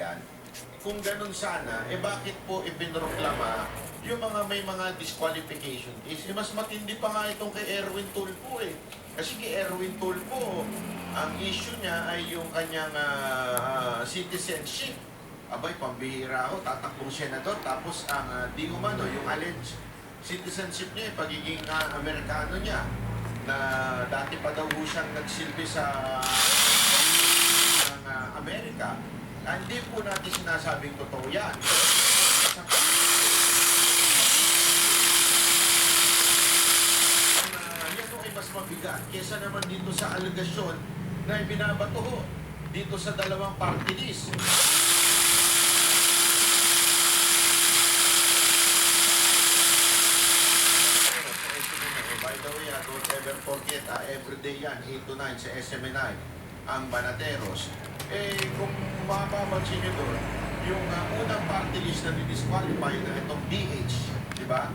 yan, kung ganun sana, bakit po ipinroklama yung mga may mga disqualification case? Mas matindi pa nga itong kay Erwin Tulfo eh. Kasi kay Erwin Tulfo, ang issue niya ay yung kanyang citizenship. Abay, pambihira ako, tatakbong senador, tapos ang di umano, yung alleged citizenship niya, pagiging Amerikano niya, na dati pa daw siyang nagsilbi sa Amerika. Hindi po natin sinasabing totoo yan. Yan ay mas mabigat kesa naman dito sa alegasyon na ibinabato dito sa dalawang party list. By the way, don't ever forget, everyday yan, 8 to 9 sa SMNI, ang Banateros. Kung mapapansin nyo doon, yung unang party list na disqualify na itong DH, di ba?